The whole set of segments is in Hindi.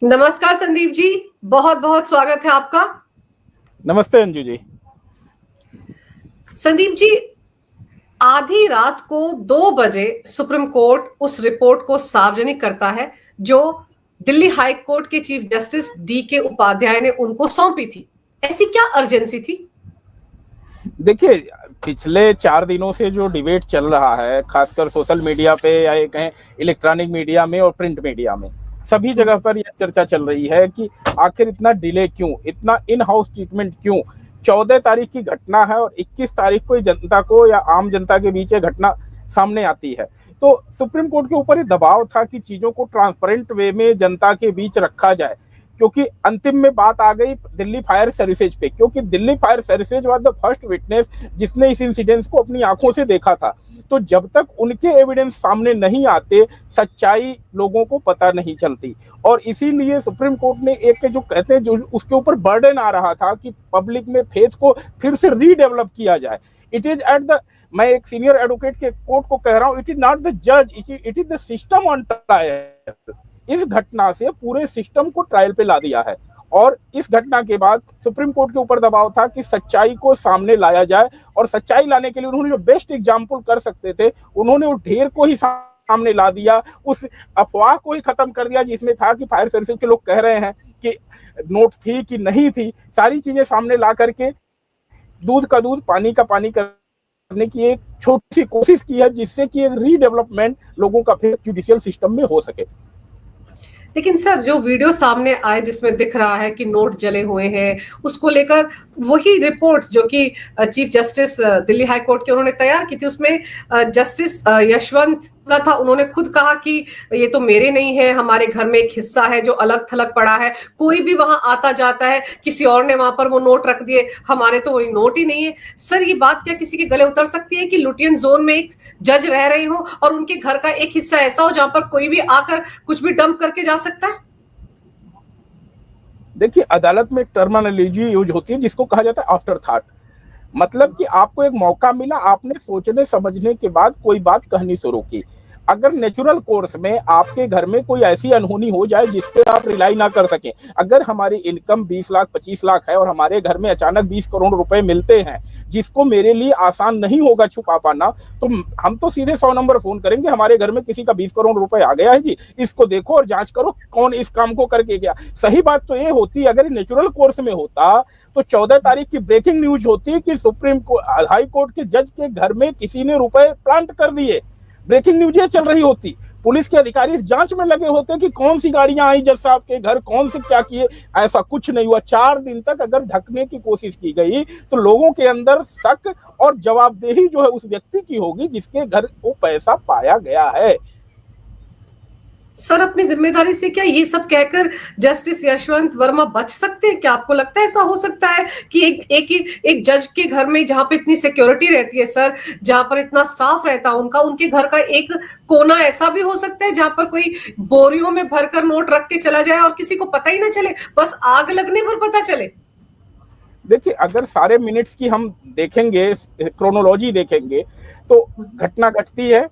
नमस्कार संदीप जी, बहुत बहुत स्वागत है आपका। नमस्ते अंजू जी। संदीप जी, आधी रात को 2 बजे सुप्रीम कोर्ट उस रिपोर्ट को सार्वजनिक करता है जो दिल्ली हाई कोर्ट के चीफ जस्टिस DK उपाध्याय ने उनको सौंपी थी। ऐसी क्या अर्जेंसी थी? देखिए, पिछले 4 दिनों से जो डिबेट चल रहा है, खासकर सोशल मीडिया पे या ये कहें इलेक्ट्रॉनिक मीडिया में और प्रिंट मीडिया में, सभी जगह पर यह चर्चा चल रही है कि आखिर इतना डिले क्यों, इतना इन हाउस ट्रीटमेंट क्यों। 14 तारीख की घटना है और 21 तारीख को जनता को या आम जनता के बीच ये घटना सामने आती है। तो सुप्रीम कोर्ट के ऊपर ये दबाव था कि चीजों को ट्रांसपेरेंट वे में जनता के बीच रखा जाए, क्योंकि अंतिम में बात आ गई दिल्ली फायर सर्विसेज पे, क्योंकि Delhi fire services was the first witness जिसने इस इंसिडेंस को अपनी आंखों से देखा था। तो जब तक उनके एविडेंस सामने नहीं आते, सच्चाई लोगों को पता नहीं चलती। और इसीलिए सुप्रीम कोर्ट ने एक जो कहते हैं, जो उसके ऊपर बर्डन आ रहा था कि पब्लिक में फेथ को फिर से रीडेवलप किया जाए। इट इज एट द, मैं एक सीनियर एडवोकेट के कोर्ट को कह रहा हूं, इट इज नॉट द जज, it is the system on trial. इस घटना से पूरे सिस्टम को ट्रायल पे ला दिया है और इस घटना के बाद सुप्रीम कोर्ट के ऊपर दबाव था कि सच्चाई को सामने लाया जाए। और सच्चाई लाने के लिए उन्होंने जो बेस्ट एग्जाम्पल कर सकते थे, उन्होंने उस ढेर को ही सामने ला दिया, उस अफवाह को ही खत्म कर दिया जिसमें था कि फायर सर्विसेज के लोग कह रहे हैं कि नोट थी कि नहीं थी। सारी चीजें सामने ला करके दूध का दूध पानी का पानी करने की एक छोटी सी कोशिश की है, जिससे कि एक रीडेवलपमेंट लोगों का फिर जुडिशियल सिस्टम में हो सके। लेकिन सर, जो वीडियो सामने आए जिसमें दिख रहा है कि नोट जले हुए हैं, उसको लेकर वही रिपोर्ट जो कि chief justice Delhi high court के उन्होंने तैयार की थी, उसमें जस्टिस यशवंत था, उन्होंने खुद कहा कि ये तो मेरे नहीं है, हमारे घर में एक हिस्सा है जो अलग थलग पड़ा है, कोई भी वहां आता जाता है, किसी और ने वहां पर वो नोट रख दिए, हमारे तो वही नोट ही नहीं है। सर, ये बात क्या किसी के गले उतर सकती है कि लुटियन जोन में एक जज रह रहे हो और उनके घर का एक हिस्सा ऐसा हो जहां पर कोई भी आकर कुछ भी डंप करके जा सकता है? देखिए, अदालत में एक टर्मिनोलॉजी यूज होती है जिसको कहा जाता है आफ्टर थॉट। मतलब कि आपको एक मौका मिला, आपने सोचने समझने के बाद कोई बात कहनी शुरू की। अगर नेचुरल कोर्स में आपके घर में कोई ऐसी अनहोनी हो जाए जिस पे आप रिलाई ना कर सकें, अगर हमारी इनकम 20 लाख 25 लाख है और हमारे घर में अचानक 20 करोड़ रुपए मिलते हैं, जिसको मेरे लिए आसान नहीं होगा छुपा पाना, तो हम तो सीधे 100 नंबर फोन करेंगे, हमारे घर में किसी का 20 करोड़ रुपए आ गया है जी, इसको देखो और जांच करो कौन इस काम को करके गया। सही बात तो ये होती, अगर नेचुरल कोर्स में होता तो 14 तारीख की ब्रेकिंग न्यूज होती कि सुप्रीम कोर्ट हाई कोर्ट के जज के घर में किसी ने रुपए प्लांट कर दिए। ब्रेकिंग न्यूज ये चल रही होती, पुलिस के अधिकारी इस जांच में लगे होते कि कौन सी गाड़ियां आई जज साहब के घर, कौन से क्या किए। ऐसा कुछ नहीं हुआ। 4 दिन तक अगर ढकने की कोशिश की गई तो लोगों के अंदर शक और जवाबदेही जो है उस व्यक्ति की होगी जिसके घर वो पैसा पाया गया है। सर, अपनी जिम्मेदारी से क्या ये सब कहकर जस्टिस यशवंत वर्मा बच सकते हैं? क्या आपको लगता है ऐसा हो सकता है कि एक जज के घर में, जहां पे इतनी सिक्योरिटी रहती है सर, जहां पर इतना स्टाफ रहता है उनका, उनके घर का एक कोना ऐसा भी हो सकता है जहां पर कोई बोरियों में भरकर नोट रख के चला जाए और किसी को पता ही ना चले, बस आग लगने पर पता चले? देखिए, अगर सारे मिनट्स की हम देखेंगे, क्रोनोलॉजी देखेंगे, तो घटना घटती है,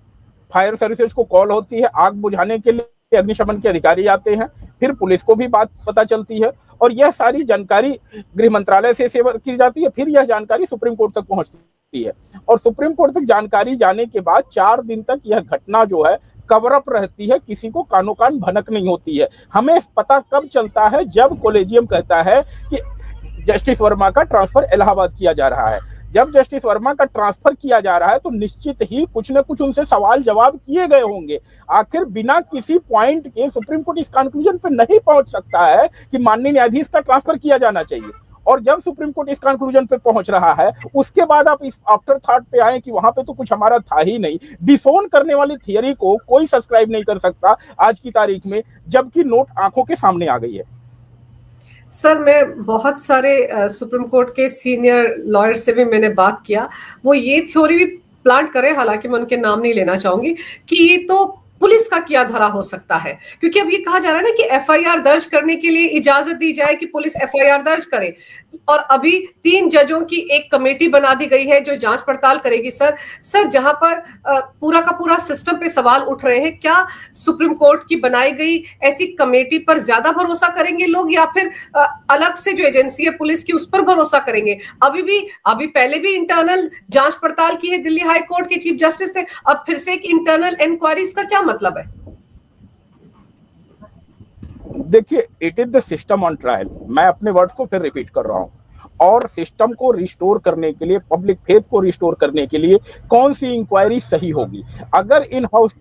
फायर सर्विसेज को कॉल होती है, आग बुझाने के लिए अग्निशमन के अधिकारी आते हैं, फिर पुलिस को भी बात पता चलती है और यह सारी जानकारी गृह मंत्रालय से शेयर की जाती है, फिर यह जानकारी सुप्रीम कोर्ट तक पहुंचती है और सुप्रीम कोर्ट तक जानकारी जाने के बाद 4 दिन तक यह घटना जो है कवर अप रहती है, किसी को कानो कान भनक नहीं होती है। हमें पता कब चलता है? जब कॉलेजियम कहता है कि जस्टिस वर्मा का ट्रांसफर इलाहाबाद किया जा रहा है। जब जस्टिस वर्मा का ट्रांसफर किया जा रहा है तो निश्चित ही कुछ न कुछ उनसे सवाल जवाब किए गए होंगे। आखिर बिना किसी पॉइंट के सुप्रीम कोर्ट इस कंक्लूजन पर नहीं पहुंच सकता है कि माननीय न्यायाधीश का ट्रांसफर किया जाना चाहिए। और जब सुप्रीम कोर्ट इस कंक्लूजन पे पहुंच रहा है, उसके बाद आप इस आफ्टर थॉट पे आए कि वहां पे तो कुछ हमारा था ही नहीं। डिसोन करने वाली थियरी को कोई सब्सक्राइब नहीं कर सकता आज की तारीख में, जबकि नोट आंखों के सामने आ गई है। सर, मैं बहुत सारे सुप्रीम कोर्ट के सीनियर लॉयर से भी मैंने बात किया, वो ये थ्योरी भी प्लांट करे, हालांकि मैं उनके नाम नहीं लेना चाहूंगी, कि ये तो पुलिस का क्या धरा हो सकता है? क्योंकि अब ये कहा जा रहा है ना कि एफआईआर दर्ज करने के लिए इजाजत दी जाए कि पुलिस एफआईआर दर्ज करे, और अभी 3 जजों की एक कमेटी बना दी गई है जो जांच पड़ताल करेगी। सर जहां पर पूरा का पूरा सिस्टम पे सवाल उठ रहे हैं, क्या सुप्रीम कोर्ट की बनाई गई ऐसी कमेटी पर ज्यादा भरोसा करेंगे लोग, या फिर अलग से जो एजेंसी है पुलिस की उस पर भरोसा करेंगे? अभी पहले भी इंटरनल जांच पड़ताल की है दिल्ली हाई कोर्ट के चीफ जस्टिस ने, अब फिर से एक इंटरनल इंक्वायरी, इसका क्या मतलब है? देखिए, it is the system on trial. मैं अपने वर्ड्स को फिर रिपीट कर रहा हूं, और सिस्टम को रिस्टोर करने के लिए, पब्लिक फेथ को रिस्टोर करने के लिए कौन सी इंक्वायरी सही होगी? अगर इन हाउस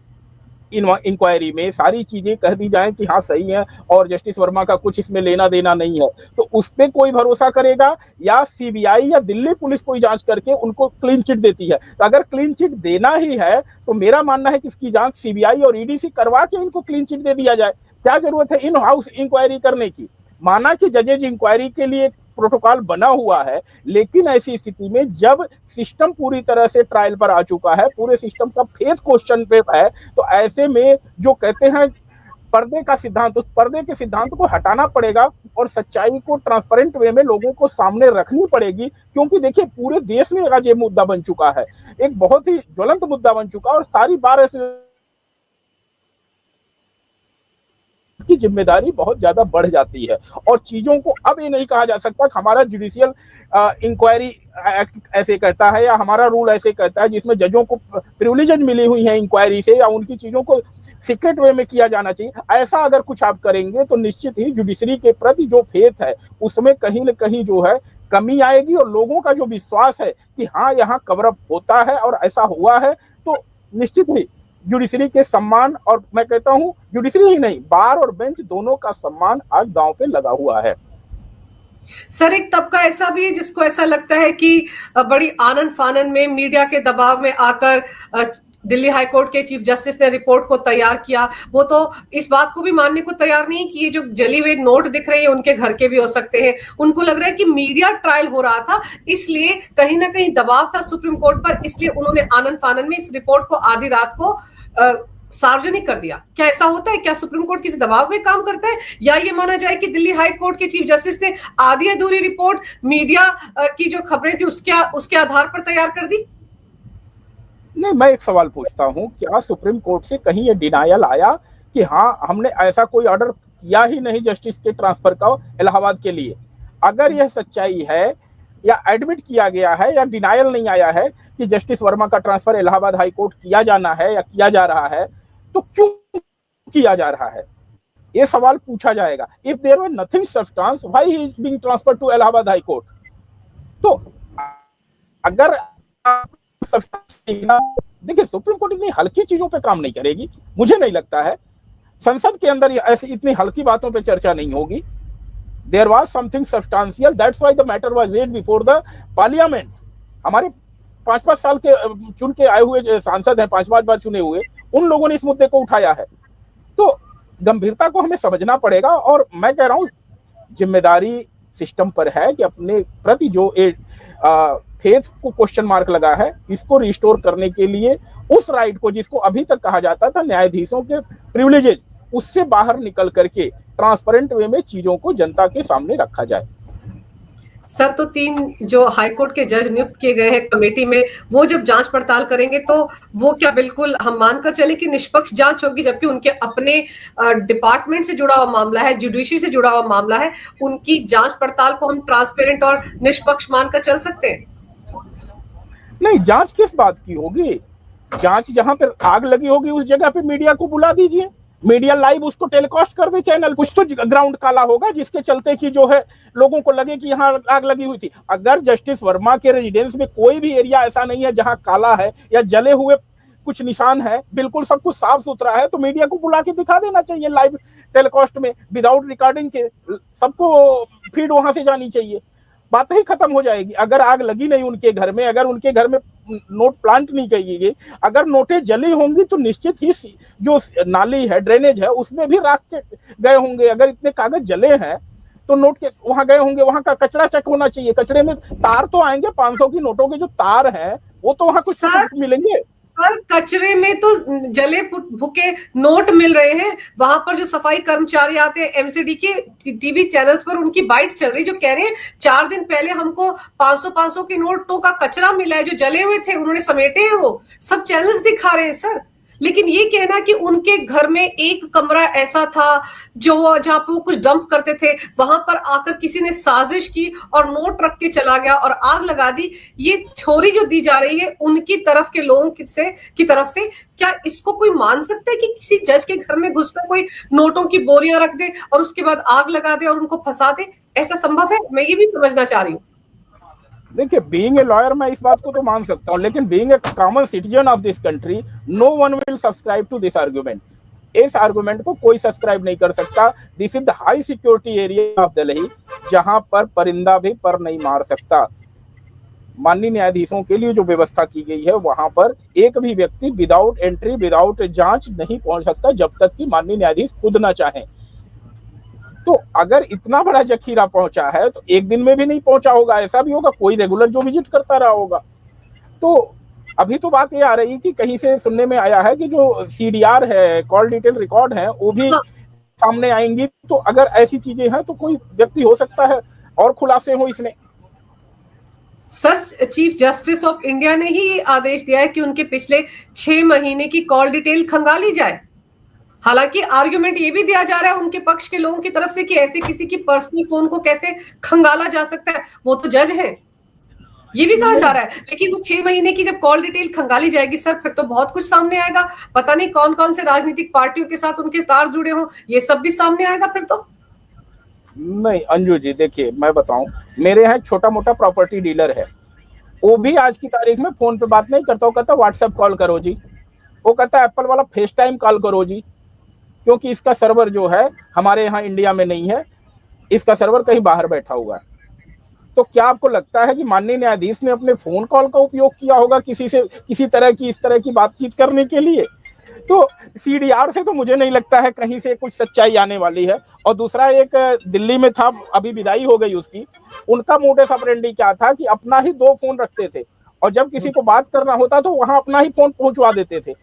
इंक्वायरी में सारी चीजें कह दी जाएं कि हाँ सही है और जस्टिस वर्मा का कुछ इसमें लेना देना नहीं है, तो उस पे कोई भरोसा करेगा? या सीबीआई या दिल्ली पुलिस कोई जांच करके उनको क्लीन चिट देती है? तो अगर क्लीन चिट देना ही है तो मेरा मानना है कि इसकी जांच सीबीआई और ईडी से करवा के इनको क्लीन चिट दे दिया जाए। क्या जरूरत है इन हाउस इंक्वायरी करने की? माना कि जजेज इंक्वायरी के लिए प्रोटोकॉल बना हुआ है, लेकिन ऐसी स्थिति में जब सिस्टम पूरी तरह से ट्रायल पर आ चुका है, पूरे सिस्टम का फेथ क्वेश्चन पे है, तो ऐसे में जो कहते हैं पर्दे का सिद्धांत, उस पर्दे के सिद्धांत को हटाना पड़ेगा और सच्चाई को ट्रांसपेरेंट वे में लोगों को सामने रखनी पड़ेगी। क्योंकि देखिए, पूरे देश में आज ये मुद्दा बन चुका है, एक बहुत ही ज्वलंत मुद्दा बन चुका है, और सारी बार की जिम्मेदारी बहुत ज्यादा बढ़ जाती है। और चीजों को अब ये नहीं कहा जा सकता कि हमारा जुडिशियल इंक्वायरी एक्ट ऐसे कहता है या हमारा रूल ऐसे कहता है, जिसमें जजों को प्रिविलेजेस मिली हुई है इंक्वायरी से, या उनकी चीजों को सीक्रेट वे में किया जाना चाहिए। ऐसा अगर कुछ आप करेंगे तो निश्चित ही जुडिशरी के प्रति जो फेथ है उसमें कहीं न कहीं जो है कमी आएगी, और लोगों का जो विश्वास है कि हाँ यहाँ कवर अप होता है और ऐसा हुआ है, तो निश्चित ही जुडिशरी के सम्मान, और मैं कहता हूं जुडिशरी ही नहीं, बार और बेंच दोनों का सम्मान आज दांव पे लगा हुआ है। सर एक तबका ऐसा भी है जिसको ऐसा लगता है कि बड़ी आनन फानन में, मीडिया के दबाव में आकर दिल्ली हाई कोर्ट के चीफ जस्टिस ने रिपोर्ट को तैयार किया। वो तो इस बात को भी मानने को तैयार नहीं कि ये जो जली हुए नोट दिख रहे हैं उनके घर के भी हो सकते हैं। उनको लग रहा है कि मीडिया ट्रायल हो रहा था, इसलिए कहीं ना कहीं दबाव था सुप्रीम कोर्ट पर, इसलिए उन्होंने आनन फानन में इस रिपोर्ट को आधी रात को सार्वजनिक कर दिया। क्या ऐसा होता है? क्या सुप्रीम कोर्ट किसी दबाव में काम करता है, या ये माना जाए कि दिल्ली हाई कोर्ट के चीफ जस्टिस ने आधी अधूरी रिपोर्ट मीडिया की जो खबरें थी उसके आधार पर तैयार कर दी? नहीं, मैं एक सवाल पूछता हूं, क्या सुप्रीम कोर्ट से कहीं ये डिनायल आया कि हाँ हमने ऐसा कोई ऑर्डर किया ही नहीं जस्टिस के ट्रांसफर का इलाहाबाद के लिए? अगर यह सच्चाई है, या एडमिट किया गया है, या डिनायल नहीं आया है कि जस्टिस वर्मा का ट्रांसफर इलाहाबाद हाई कोर्ट किया जाना है या किया जा रहा है, तो क्यों किया जा रहा है? ये सवाल पूछा जाएगा। If there were nothing substance, why he is being transferred to Allahabad high court? तो अगर देखिए, सुप्रीम कोर्ट इतनी हल्की चीजों पे काम नहीं करेगी, मुझे नहीं लगता है। संसद के अंदर ऐसी इतनी हल्की बातों पे चर्चा नहीं होगी। There was something substantial, that's why the matter was laid before the parliament. हमारे 5-5 साल के चुन के आए हुए सांसद हैं, 5-5 बार चुने हुए, उन लोगों ने इस मुद्दे को उठाया है। तो गंभीरता को हमें समझना पड़ेगा, और मैं कह रहा हूं जिम्मेदारी सिस्टम पर है कि अपने प्रति जो फेथ को क्वेश्चन मार्क लगा है, इसको रिस्टोर करने के लिए उस राइट को, जिसको अभी तक कहा जाता था न्यायाधीशों के प्रिविलेजेज, उससे बाहर निकल करके ट्रांसपेरेंट वे में चीजों को जनता के सामने रखा जाए। सर तो 3 जो हाईकोर्ट के जज नियुक्त किए गए हैं कमेटी में, वो जब जांच पड़ताल करेंगे तो वो क्या बिल्कुल हम मानकर चले कि निष्पक्ष जांच होगी, जबकि उनके अपने डिपार्टमेंट से जुड़ा हुआ मामला है, जुडिशरी से जुड़ा हुआ मामला है, उनकी जांच पड़ताल को हम ट्रांसपेरेंट और निष्पक्ष मानकर चल सकते हैं? नहीं, जांच किस बात की होगी? जांच जहां पर आग लगी होगी उस जगह पे मीडिया को बुला दीजिए, मीडिया लाइव उसको टेलीकास्ट कर दे चैनल। कुछ तो ग्राउंड काला होगा जिसके चलते कि जो है लोगों को लगे कि यहाँ आग लगी हुई थी। अगर जस्टिस वर्मा के रेजिडेंस में कोई भी एरिया ऐसा नहीं है जहां काला है या जले हुए कुछ निशान है, बिल्कुल सब कुछ साफ सुथरा है, तो मीडिया को बुला के दिखा देना चाहिए लाइव टेलीकास्ट में, विदाउट रिकॉर्डिंग के। सबको फीड वहां से जानी चाहिए, बात ही खत्म हो जाएगी। अगर आग लगी नहीं उनके घर में, अगर उनके घर में नोट प्लांट नहीं की गई, अगर नोटें जली होंगी तो निश्चित ही जो नाली है, ड्रेनेज है, उसमें भी राख के गए होंगे। अगर इतने कागज जले हैं तो नोट के वहां गए होंगे, वहां का कचरा चेक होना चाहिए। कचरे में तार तो आएंगे, 500 की नोटों के जो तार हैं वो तो वहां कुछ मिलेंगे। सर कचरे में तो जले भुके नोट मिल रहे हैं, वहां पर जो सफाई कर्मचारी आते हैं एमसीडी के टीवी चैनल्स पर उनकी बाइट चल रही, जो कह रहे हैं 4 दिन पहले हमको 500 के नोटों का कचरा मिला है जो जले हुए थे, उन्होंने समेटे हैं, वो सब चैनल्स दिखा रहे हैं सर। लेकिन ये कहना कि उनके घर में एक कमरा ऐसा था जो जहां पर वो कुछ डंप करते थे, वहां पर आकर किसी ने साजिश की और नोट रख के चला गया और आग लगा दी, ये थ्योरी जो दी जा रही है उनकी तरफ के लोगों की तरफ से, क्या इसको कोई मान सकता है कि किसी जज के घर में घुसकर कोई नोटों की बोरियां रख दे और उसके बाद आग लगा दे और उनको फंसा दे? ऐसा संभव है? मैं ये भी समझना चाह रही हूँ। देखिए, बीइंग ए लॉयर मैं इस बात को तो मान सकता हूँ, लेकिन being a common citizen of this country no one will subscribe to this argument. इस आर्गुमेंट को कोई सब्सक्राइब नहीं कर सकता। This is the high security area of Delhi, जहां पर परिंदा भी पर नहीं मार सकता। माननीय न्यायाधीशों के लिए जो व्यवस्था की गई है, वहां पर एक भी व्यक्ति विदाउट एंट्री विदाउट जांच नहीं पहुंच सकता जब तक कि माननीय न्यायाधीश खुद ना चाहें। तो अगर इतना बड़ा जखीरा पहुंचा है तो एक दिन में भी नहीं पहुंचा होगा, ऐसा भी होगा, कोई रेगुलर जो विजिट करता रहा होगा। तो अभी तो बात ये आ रही कि कहीं से सुनने में आया है कि जो सीडीआर है, कॉल डिटेल रिकॉर्ड है, वो भी सामने आएंगी। तो अगर ऐसी चीजें हैं तो कोई व्यक्ति हो सकता है और खुलासे हो इसमें। Sir chief justice of India ने ही आदेश दिया है कि उनके पिछले 6 महीने की कॉल डिटेल खंगाली जाए। हालांकि आर्गुमेंट ये भी दिया जा रहा है उनके पक्ष के लोगों की तरफ से कि ऐसे किसी की पर्सनल फोन को कैसे खंगाला जा सकता है, वो तो जज है, ये भी कहा जा रहा है। लेकिन वो 6 महीने की जब कॉल डिटेल खंगाली जाएगी सर, फिर तो बहुत कुछ सामने आएगा। पता नहीं कौन कौन से राजनीतिक पार्टियों के साथ उनके तार जुड़े हों, ये सब भी सामने आएगा फिर तो। नहीं अंजू जी, देखिए मैं बताऊं, मेरे यहाँ छोटा मोटा प्रॉपर्टी डीलर है, वो भी आज की तारीख में फोन पे बात नहीं करता, वो कहता व्हाट्सएप कॉल करो जी, वो कहता एप्पल वाला फेस टाइम कॉल करो जी, क्योंकि इसका सर्वर जो है हमारे यहाँ इंडिया में नहीं है, इसका सर्वर कहीं बाहर बैठा हुआ है। तो क्या आपको लगता है कि माननीय न्यायाधीश ने अपने फोन कॉल का उपयोग किया होगा किसी से किसी तरह की इस तरह की बातचीत करने के लिए? तो सीडीआर से तो मुझे नहीं लगता है कहीं से कुछ सच्चाई आने वाली है। और दूसरा, एक दिल्ली में था, अभी विदाई हो गई उसकी, उनका मोडस ऑपरेंडी क्या था कि अपना ही 2 फोन रखते थे और जब किसी को बात करना होता तो वहां अपना ही फोन पहुंचवा देते थे।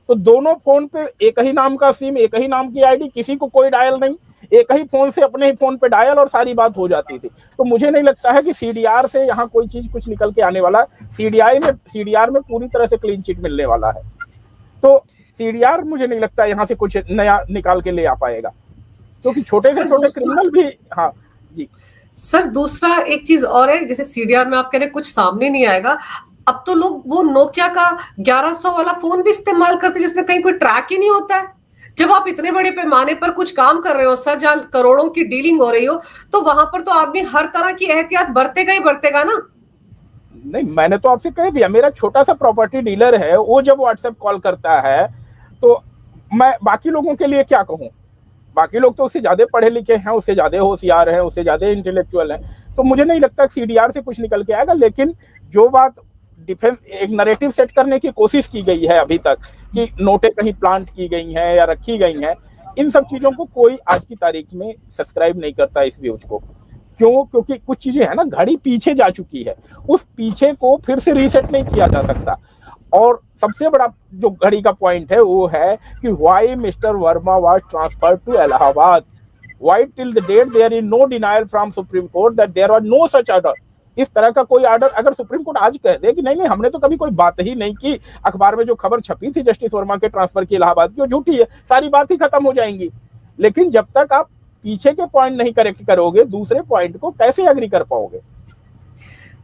तो दोनों फोन पे एक ही नाम का सिम, एक ही नाम की आईडी, किसी को कोई डायल नहीं, एक ही फोन से अपने ही फोन पे डायल और सारी बात हो जाती थी। तो मुझे नहीं लगता है कि सीडीआर से यहाँ कोई चीज कुछ निकल के आने वाला है। सीडीआर में पूरी तरह से क्लीन चिट मिलने वाला है। तो सीडीआर मुझे नहीं लगता यहाँ से कुछ नया निकाल के ले आ पाएगा, क्योंकि छोटे से छोटे क्रिमिनल भी। हाँ जी सर, दूसरा एक चीज और है, जैसे सीडीआर में आप कह रहे कुछ सामने नहीं आएगा, अब तो लोग वो नोकिया का 1100 वाला फोन भी इस्तेमाल करते हैं जिसमें कहीं कोई ट्रैक ही नहीं होता है। जब आप इतने बड़े पैमाने पर कुछ काम कर रहे हो सर, जहां करोड़ों की डीलिंग हो रही हो, तो वहां पर तो आदमी हर तरह की एहतियात बरतेगा ही बरतेगा ना। नहीं, मैंने तो आपसे कह दिया, मेरा छोटा सा प्रॉपर्टी डीलर है, वो जब व्हाट्सएप कॉल करता है तो मैं बाकी लोगों के लिए क्या कहूँ? बाकी लोग तो उससे ज्यादा पढ़े लिखे हैं, उससे ज्यादा होशियार हैं, उससे ज्यादा इंटेलेक्चुअल हैं। तो मुझे नहीं लगता सीडीआर से कुछ निकल के आएगा। लेकिन जो बात डिफेंस एक नैरेटिव सेट करने की कोशिश की गई है अभी तक कि नोटें कहीं प्लांट की गई हैं या रखी गई हैं, इन सब चीजों को कोई आज की तारीख में सब्सक्राइब नहीं करता इस व्यूज को। क्यों? क्योंकि कुछ चीजें है ना, घड़ी पीछे जा चुकी है, उस पीछे को फिर से रीसेट नहीं किया जा सकता। और सबसे बड़ा जो घड़ी का पॉइंट है वो है कि why mister Verma was transferred to Allahabad, why till the date there is no denial from supreme court that there was no such order. इस तरह का कोई ऑर्डर अगर सुप्रीम कोर्ट आज कह दे कि नहीं हमने तो कभी कोई बात ही नहीं की, अखबार में जो खबर छपी थी जस्टिस वर्मा के ट्रांसफर की इलाहाबाद की, वो झूठी है, सारी बात ही खत्म हो जाएंगी। लेकिन जब तक आप पीछे के पॉइंट नहीं करेक्ट करोगे, दूसरे पॉइंट को कैसे एग्री कर पाओगे?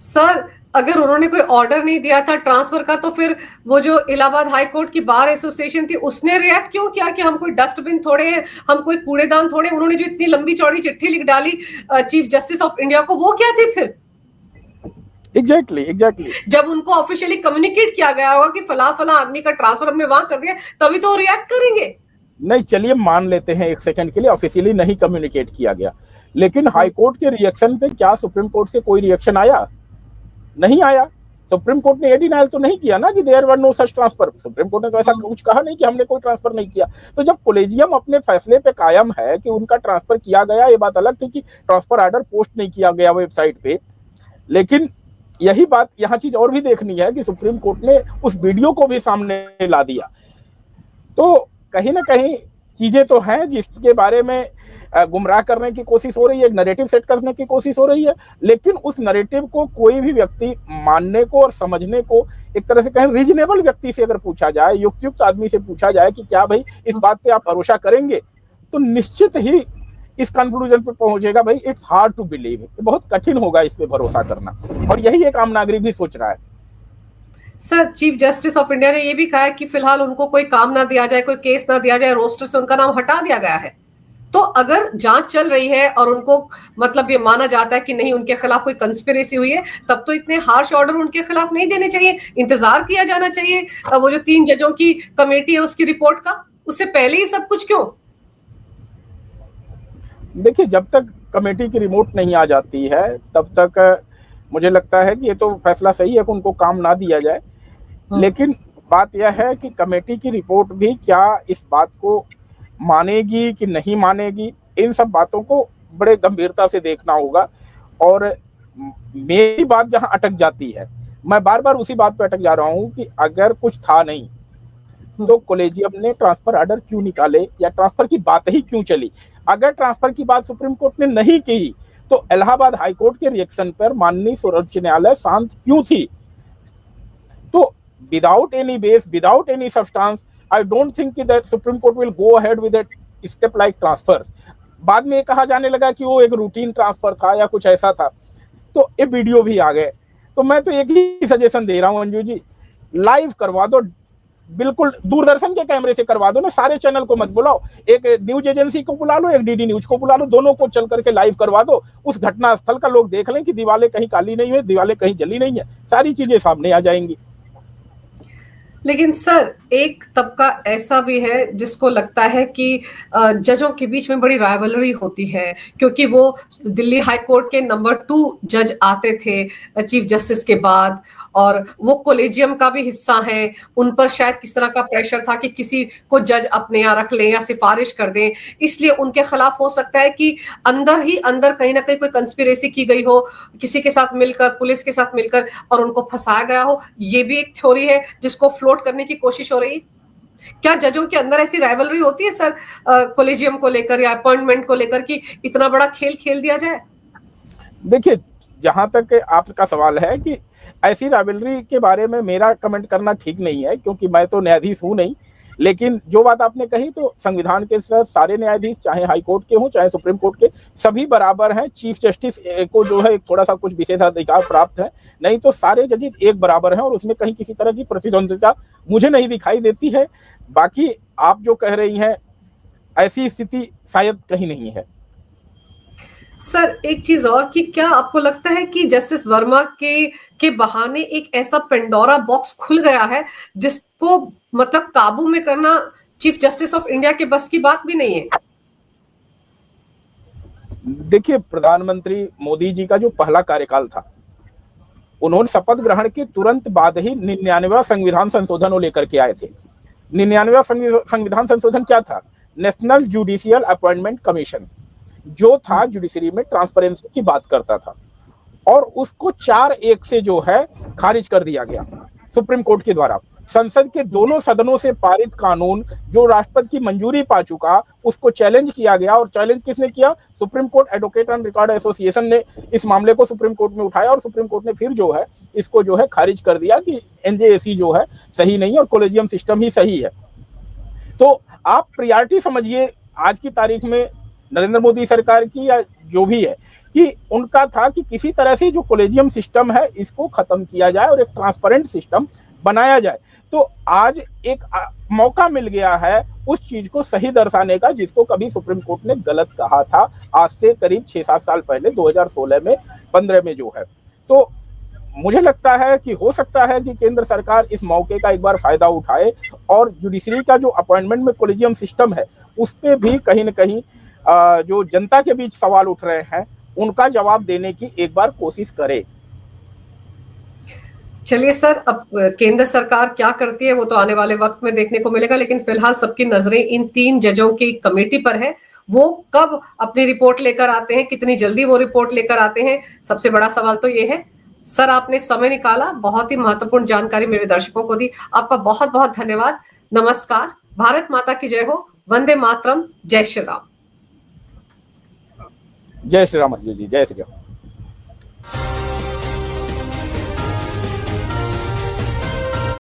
सर अगर उन्होंने कोई ऑर्डर नहीं दिया था ट्रांसफर का, तो फिर वो जो इलाहाबाद हाई कोर्ट की बार एसोसिएशन थी उसने रिएक्ट क्यों किया कि हम कोई डस्टबिन थोड़े हैं, हम कोई कूड़ेदान थोड़े? उन्होंने जो इतनी लंबी चौड़ी चिट्ठी लिख डाली चीफ जस्टिस ऑफ इंडिया को, वो क्या थे फिर? एग्जैक्टली जब उनको ऑफिशियली कम्युनिकेट किया गया होगा कि फला फला आदमी का ट्रांसफर हमने वहां कर दिया, तभी तो रिएक्ट करेंगे। नहीं, चलिए मान लेते हैं एक सेकंड के लिए ऑफिशियली नहीं कम्युनिकेट किया गया, लेकिन हाई कोर्ट के रिएक्शन पे क्या सुप्रीम कोर्ट से कोई रिएक्शन आया? नहीं आया। सुप्रीम कोर्ट ने ये डिनायल तो नहीं किया ना कि there were no such transfer. Supreme court ने तो ऐसा कुछ कहा नहीं कि हमने कोई ट्रांसफर नहीं किया। तो जब कोलेजियम अपने फैसले पे कायम है कि उनका ट्रांसफर किया गया, ये बात अलग थी कि ट्रांसफर ऑर्डर पोस्ट नहीं किया गया वेबसाइट पे, लेकिन यही बात यहाँ चीज और भी देखनी है कि सुप्रीम कोर्ट ने उस वीडियो को भी सामने ला दिया। तो कहीं ना कहीं चीजें तो हैं जिसके बारे में गुमराह करने की कोशिश हो रही है, एक नैरेटिव सेट करने की कोशिश हो रही है, लेकिन उस नैरेटिव को कोई भी व्यक्ति मानने को और समझने को, एक तरह से कहें रीजनेबल व्यक्ति से अगर पूछा जाए, युक्त आदमी से पूछा जाए कि क्या भाई इस बात पे आप भरोसा करेंगे, तो निश्चित ही इस कंक्लूजन पे पहुंचेगा भाई इट्स हार्ड टू बिलीव, बहुत कठिन होगा इस पे भरोसा करना। और यही एक आम नागरिक भी सोच रहा है। Sir, chief justice of India ने यह भी कहा है कि फिलहाल उनको कोई काम ना दिया जाए, कोई केस ना दिया जाए, रोस्टर से उनका नाम हटा दिया गया है। तो अगर जांच चल रही है और उनको मतलब ये माना जाता है कि नहीं उनके खिलाफ कोई कंस्पिरेसी हुई है, तब तो इतने हार्श ऑर्डर उनके खिलाफ नहीं देने चाहिए, इंतजार किया जाना चाहिए वो जो 3 जजों की कमेटी है उसकी रिपोर्ट का, उससे पहले ही सब कुछ क्यों? देखिए, जब तक कमेटी की रिपोर्ट नहीं आ जाती है तब तक मुझे लगता है कि ये तो फैसला सही है कि उनको काम ना दिया जाए। लेकिन बात यह है कि कमेटी की रिपोर्ट भी क्या इस बात को मानेगी कि नहीं मानेगी, इन सब बातों को बड़े गंभीरता से देखना होगा। और मेरी बात जहां अटक जाती है, मैं बार बार उसी बात पे अटक जा रहा हूं कि अगर कुछ था नहीं तो कॉलेजियम ने ट्रांसफर ऑर्डर क्यों निकाले या ट्रांसफर की बात ही क्यों चली। अगर ट्रांसफर की बात सुप्रीम कोर्ट ने नहीं की तो इलाहाबाद हाईकोर्ट के रिएक्शन पर माननीय सर्वोच्च न्यायालय शांत क्यों थी। तो without any base, without any substance, I don't think that supreme court will go ahead with a step like transfer. बाद में कहा जाने लगा कि वो एक रूटीन ट्रांसफर था या कुछ ऐसा था, तो ये वीडियो भी आ गए। तो मैं तो एक ही सजेशन दे रहा हूं अंजू जी, लाइव करवा दो, बिल्कुल दूरदर्शन के कैमरे से करवा दो ना, सारे चैनल को मत बुलाओ, एक न्यूज एजेंसी को बुला लो, एक डीडी न्यूज को बुला लो, दोनों को चल करके लाइव करवा दो। उस घटना स्थल का लोग देख लें कि दीवारें कहीं काली नहीं है, दीवारें कहीं जली नहीं है, सारी चीजें सामने आ जाएंगी। लेकिन सर, एक तबका ऐसा भी है जिसको लगता है कि जजों के बीच में बड़ी राइवलरी होती है, क्योंकि वो दिल्ली हाई कोर्ट के नंबर 2 जज आते थे चीफ जस्टिस के बाद, और वो कॉलेजियम का भी हिस्सा हैं। उन पर शायद किस तरह का प्रेशर था कि किसी को जज अपने यहाँ रख लें या सिफारिश कर दें, इसलिए उनके खिलाफ हो सकता है कि अंदर ही अंदर कहीं ना कहीं कोई कंस्पिरेसी की गई हो, किसी के साथ मिलकर, पुलिस के साथ मिलकर, और उनको फंसाया गया हो। ये भी एक थ्योरी है जिसको फ्लोट करने की कोशिश हो रही है। क्या जजों के अंदर ऐसी राइवलरी होती है सर, कॉलेजियम को लेकर या अपॉइंटमेंट को लेकर, कि इतना बड़ा खेल खेल दिया जाए? देखिए, जहां तक आपका सवाल है कि ऐसी राइवलरी के बारे में मेरा कमेंट करना ठीक नहीं है, क्योंकि मैं तो न्यायाधीश हूं नहीं। लेकिन जो बात आपने कही, तो संविधान के साथ सारे न्यायाधीश, चाहे हाई कोर्ट के हों चाहे सुप्रीम कोर्ट के, सभी बराबर हैं। चीफ जस्टिस को जो है थोड़ा सा कुछ विशेषाधिकार प्राप्त है, नहीं तो सारे जजेस एक बराबर हैं, और उसमें कहीं किसी तरह की प्रतिद्वंदिता मुझे नहीं दिखाई देती है। बाकी आप जो कह रही हैं, ऐसी स्थिति शायद कहीं नहीं है। सर, एक चीज और, कि क्या आपको लगता है कि जस्टिस वर्मा के बहाने एक ऐसा पेंडोरा बॉक्स खुल गया है जिसको मतलब काबू में करना चीफ जस्टिस ऑफ इंडिया के बस की बात भी नहीं है? देखिए, प्रधानमंत्री मोदी जी का जो पहला कार्यकाल था, उन्होंने शपथ ग्रहण के तुरंत बाद ही 99वां संविधान संशोधन को लेकर के आए थे। 99वां संविधान संशोधन क्या था? नेशनल जुडिशियल अपॉइंटमेंट कमीशन, जो था जुडिशरी में ट्रांसपेरेंसी की बात करता था, और उसको 4-1 से जो है खारिज कर दिया गया सुप्रीम कोर्ट के द्वारा। संसद के दोनों सदनों से पारित कानून जो राष्ट्रपति की मंजूरी पा चुका, उसको चैलेंज किया गया। और चैलेंज किसने किया? Supreme court advocate and record association ने इस मामले को सुप्रीम कोर्ट में उठाया, और सुप्रीम कोर्ट ने फिर जो है इसको जो है खारिज कर दिया कि एनजेएसी जो है सही नहीं है और कॉलेजियम सिस्टम ही सही है। तो आप प्रायोरिटी समझिए आज की तारीख में नरेंद्र मोदी सरकार की या जो भी है, कि उनका था कि किसी तरह से जो कॉलेजियम सिस्टम है इसको खत्म किया जाए और एक ट्रांसपेरेंट सिस्टम बनाया जाए। तो आज एक मौका मिल गया है उस चीज को सही दर्शाने का, जिसको कभी सुप्रीम कोर्ट ने गलत कहा था आज से करीब 6-7 साल पहले, 2016 में 15 में जो है। तो मुझे लगता है कि हो सकता है कि केंद्र सरकार इस मौके का एक बार फायदा उठाए और जुडिशरी का जो अपॉइंटमेंट में कॉलेजियम सिस्टम है उस पर भी कहीं न कहीं जो जनता के बीच सवाल उठ रहे हैं उनका जवाब देने की एक बार कोशिश करे। चलिए सर, अब केंद्र सरकार क्या करती है वो तो आने वाले वक्त में देखने को मिलेगा, लेकिन फिलहाल सबकी नजरें इन 3 जजों की कमेटी पर है। वो कब अपनी रिपोर्ट लेकर आते हैं, कितनी जल्दी वो रिपोर्ट लेकर आते हैं, सबसे बड़ा सवाल तो ये है। सर आपने समय निकाला, बहुत ही महत्वपूर्ण जानकारी मेरे दर्शकों को दी। आपका बहुत बहुत धन्यवाद। नमस्कार। भारत माता की जय हो। वंदे मातरम। जय श्री राम। जय श्री राम। जी, जय श्री राम।